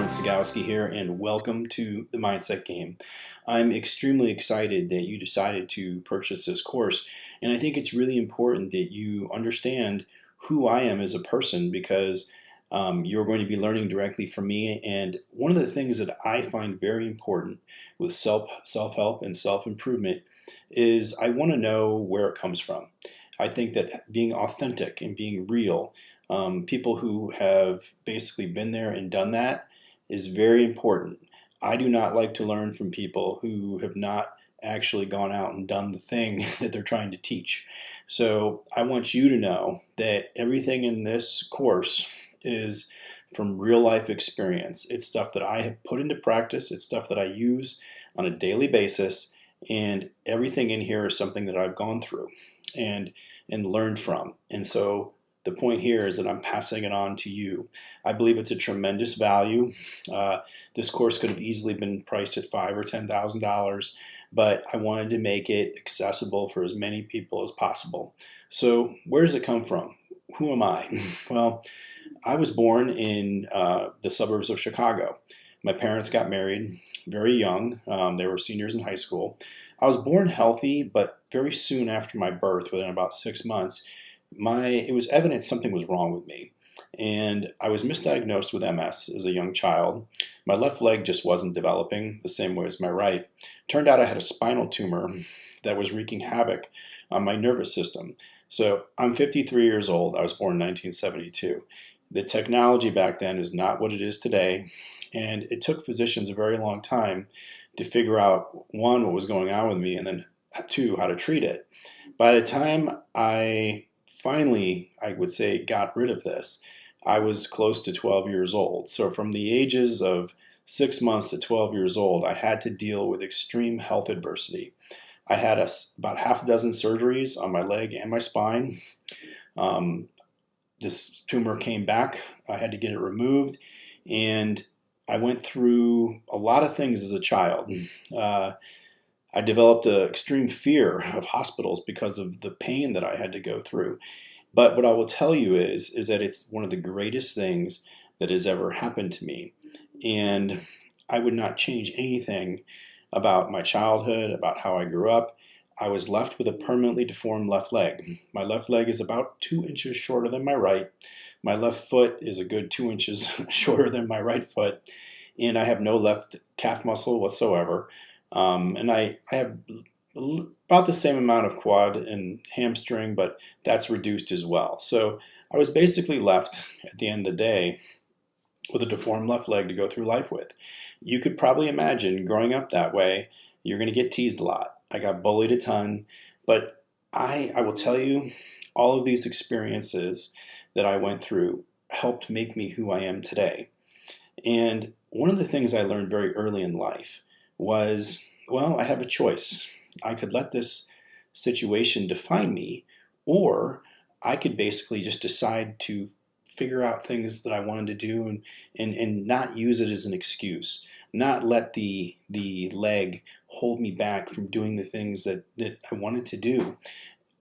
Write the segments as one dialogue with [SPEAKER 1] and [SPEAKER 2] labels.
[SPEAKER 1] Scigousky here, and welcome to the Mindset Game. I'm extremely excited that you decided to purchase this course, and I think it's really important that you understand who I am as a person because you're going to be learning directly from me. And one of the things that I find very important with self-help and self-improvement is I want to know where it comes from. I think that being authentic and being real, people who have basically been there and done that is very important. I do not like to learn from people who have not actually gone out and done the thing that they're trying to teach. So I want you to know that everything in this course is from real life experience. It's stuff that I have put into practice. It's stuff that I use on a daily basis. And everything in here is something that I've gone through and learned from. And so the point here is that I'm passing it on to you. I believe it's a tremendous value. This course could have easily been priced at $5,000 or $10,000, but I wanted to make it accessible for as many people as possible. So where does it come from? Who am I? Well, I was born in the suburbs of Chicago. My parents got married very young. They were seniors in high school. I was born healthy, but very soon after my birth, within about 6 months, it was evident something was wrong with me. And I was misdiagnosed with MS as a young child. My left leg just wasn't developing the same way as my right. Turned out I had a spinal tumor that was wreaking havoc on my nervous system. So I'm 53 years old. I was born in 1972. The technology back then is not what it is today. And it took physicians a very long time to figure out, one, what was going on with me, and then two, how to treat it. By the time I finally, I would say, got rid of this, I was close to 12 years old. So from the ages of 6 months to 12 years old, I had to deal with extreme health adversity. I had about half a dozen surgeries on my leg and my spine. This tumor came back. I had to get it removed. And I went through a lot of things as a child. I developed an extreme fear of hospitals because of the pain that I had to go through. But what I will tell you is that it's one of the greatest things that has ever happened to me. And I would not change anything about my childhood, about how I grew up. I was left with a permanently deformed left leg. My left leg is about 2 inches shorter than my right. My left foot is a good 2 inches shorter than my right foot. And I have no left calf muscle whatsoever. And I have about the same amount of quad and hamstring, but that's reduced as well. So I was basically left at the end of the day with a deformed left leg to go through life with. You could probably imagine growing up that way, you're going to get teased a lot. I got bullied a ton, but I will tell you, all of these experiences that I went through helped make me who I am today. And one of the things I learned very early in life was, well, I have a choice. I could let this situation define me, or I could basically just decide to figure out things that I wanted to do and not use it as an excuse, not let the leg hold me back from doing the things that I wanted to do.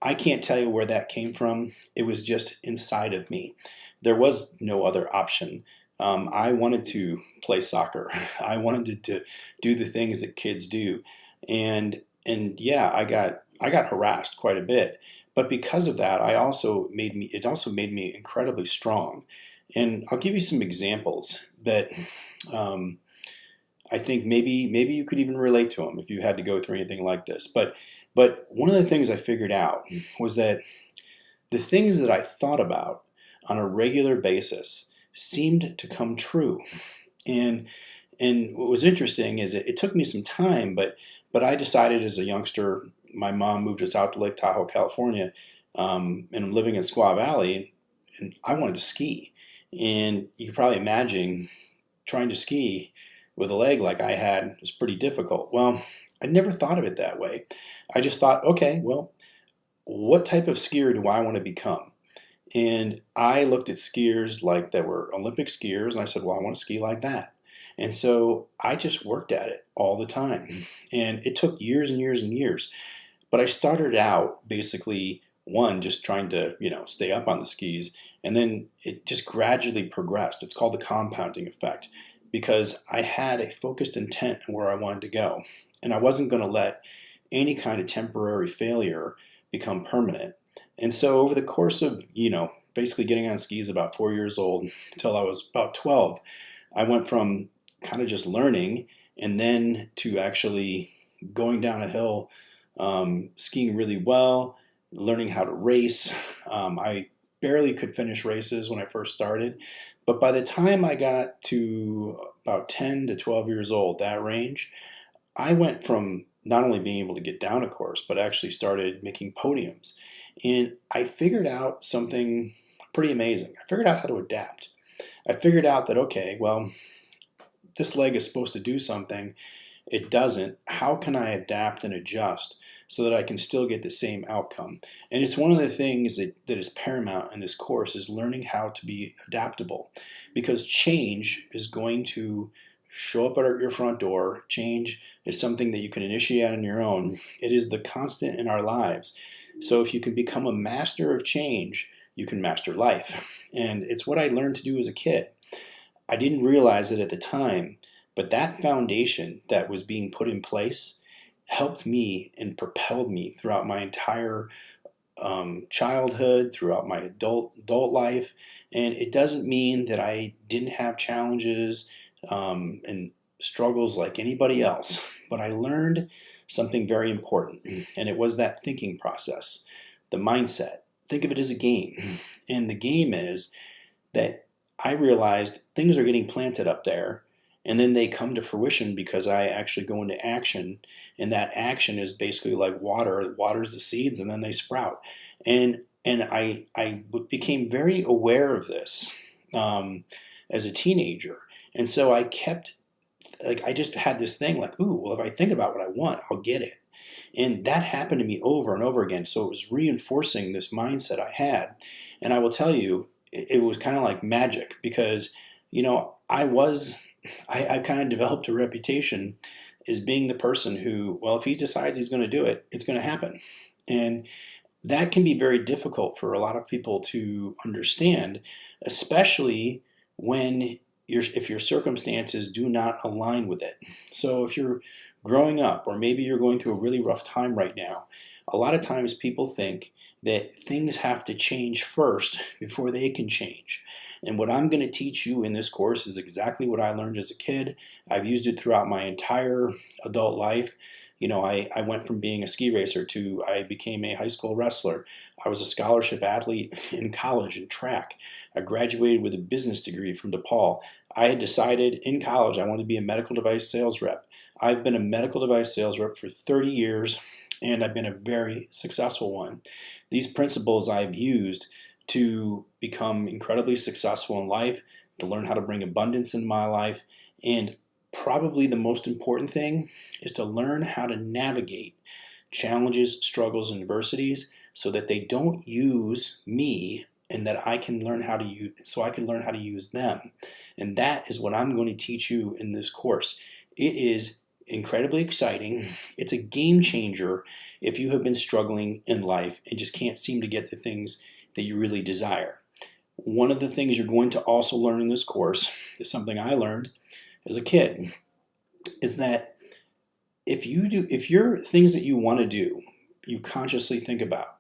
[SPEAKER 1] I can't tell you where that came from. It was just inside of me. There was no other option. I wanted to play soccer. I wanted to do the things that kids do. And yeah, I got harassed quite a bit. But because of that, it also made me incredibly strong. And I'll give you some examples that I think maybe you could even relate to them if you had to go through anything like this. But one of the things I figured out was that the things that I thought about on a regular basis seemed to come true. And what was interesting is it took me some time, but I decided as a youngster, my mom moved us out to Lake Tahoe, California, and I'm living in Squaw Valley, and I wanted to ski. And you can probably imagine trying to ski with a leg like I had was pretty difficult. Well, I never thought of it that way. I just thought, okay, well, what type of skier do I want to become? And I looked at skiers like that were Olympic skiers, and I said, well, I want to ski like that. And so I just worked at it all the time. And it took years and years and years. But I started out basically, one, just trying to, stay up on the skis. And then it just gradually progressed. It's called the compounding effect. because I had a focused intent on where I wanted to go. And I wasn't going to let any kind of temporary failure become permanent. And so over the course of, basically getting on skis about 4 years old until I was about 12, I went from kind of just learning and then to actually going down a hill, skiing really well, learning how to race. I barely could finish races when I first started, but by the time I got to about 10 to 12 years old, that range, I went from not only being able to get down a course, but actually started making podiums. And I figured out something pretty amazing. I figured out how to adapt. I figured out that, okay, well, this leg is supposed to do something. It doesn't. How can I adapt and adjust so that I can still get the same outcome? And it's one of the things that is paramount in this course is learning how to be adaptable, because change is going to show up at your front door. Change is something that you can initiate on your own. It is the constant in our lives. So if you can become a master of change, you can master life. And it's what I learned to do as a kid. I didn't realize it at the time, but that foundation that was being put in place helped me and propelled me throughout my entire childhood, throughout my adult life. And it doesn't mean that I didn't have challenges and struggles like anybody else, but I learned something very important, and it was that thinking process, the mindset. Think of it as a game. And the game is that I realized things are getting planted up there, and then they come to fruition because I actually go into action, and that action is basically like water. It waters the seeds, and then they sprout. And I became very aware of this as a teenager, and so I kept, I just had this thing like, ooh, well, if I think about what I want, I'll get it. And that happened to me over and over again. So it was reinforcing this mindset I had. And I will tell you, it was kind of like magic because, I kind of developed a reputation as being the person who, well, if he decides he's going to do it, it's going to happen. And that can be very difficult for a lot of people to understand, especially when if your circumstances do not align with it. So if you're growing up, or maybe you're going through a really rough time right now, a lot of times people think that things have to change first before they can change. And what I'm going to teach you in this course is exactly what I learned as a kid. I've used it throughout my entire adult life. I went from being a ski racer to I became a high school wrestler. I was a scholarship athlete in college in track. I graduated with a business degree from DePaul. I had decided in college I wanted to be a medical device sales rep. I've been a medical device sales rep for 30 years, and I've been a very successful one. These principles I've used to become incredibly successful in life, to learn how to bring abundance in my life, and probably the most important thing is to learn how to navigate challenges, struggles, and adversities so that they don't use me, and that I can learn how to use, so I can learn how to use them. And that is what I'm going to teach you in this course. It is incredibly exciting. It's a game changer if you have been struggling in life and just can't seem to get the things that you really desire. One of the things you're going to also learn in this course is something I learned as a kid, is that if your things that you want to do, you consciously think about,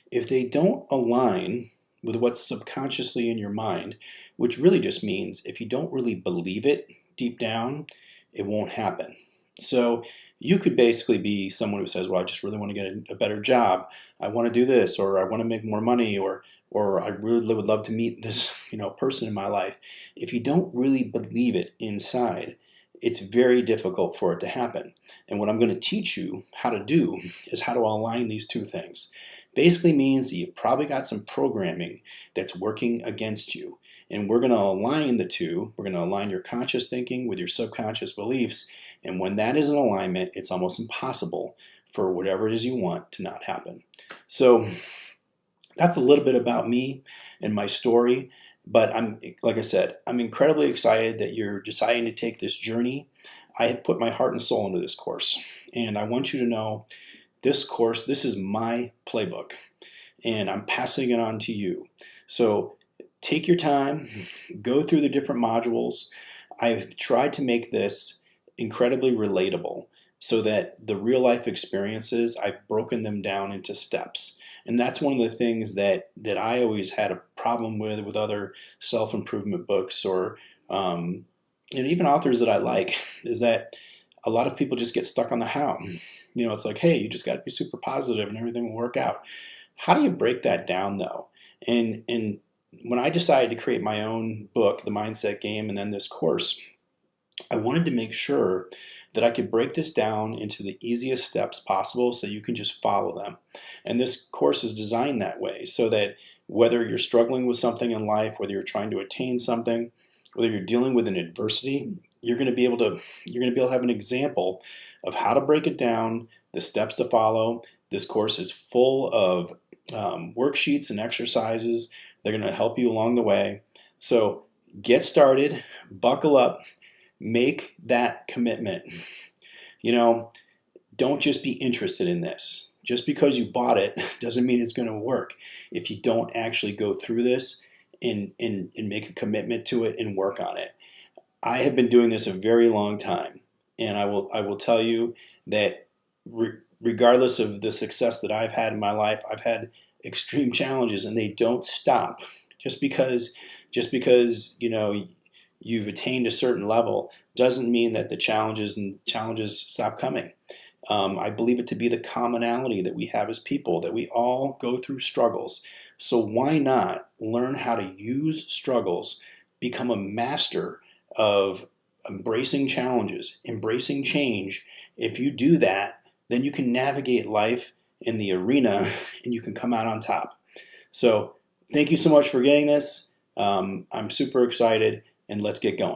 [SPEAKER 1] if they don't align with what's subconsciously in your mind, which really just means if you don't really believe it deep down, it won't happen. So you could basically be someone who says, well, I just really want to get a better job. I want to do this, or I want to make more money, or I really would love to meet this, person in my life. If you don't really believe it inside, it's very difficult for it to happen. And what I'm going to teach you how to do is how to align these two things. Basically means that you've probably got some programming that's working against you. And we're going to align the two. We're going to align your conscious thinking with your subconscious beliefs. And when that is in alignment, it's almost impossible for whatever it is you want to not happen. So that's a little bit about me and my story. But like I said, I'm incredibly excited that you're deciding to take this journey. I have put my heart and soul into this course. And I want you to know this course, this is my playbook. And I'm passing it on to you. So take your time, go through the different modules. I've tried to make this incredibly relatable so that the real life experiences, I've broken them down into steps. And that's one of the things that I always had a problem with other self-improvement books or and even authors that I like, is that a lot of people just get stuck on the how. It's like, hey, you just got to be super positive and everything will work out. How do you break that down though? And when I decided to create my own book, The Mindset Game, and then this course, I wanted to make sure that I could break this down into the easiest steps possible so you can just follow them. And this course is designed that way so that whether you're struggling with something in life, whether you're trying to attain something, whether you're dealing with an adversity, you're going to be able to have an example of how to break it down, the steps to follow. This course is full of worksheets and exercises. They're going to help you along the way. So get started, buckle up, make that commitment. Don't just be interested in this. Just because you bought it doesn't mean it's going to work if you don't actually go through this and make a commitment to it and work on it. I have been doing this a very long time, and I will tell you that regardless of the success that I've had in my life, I've had extreme challenges, and they don't stop. Just because you've attained a certain level doesn't mean that the challenges stop coming. I believe it to be the commonality that we have as people, that we all go through struggles. So why not learn how to use struggles, become a master of embracing challenges, embracing change? If you do that, then you can navigate life in the arena and you can come out on top. So thank you so much for getting this. I'm super excited, and let's get going.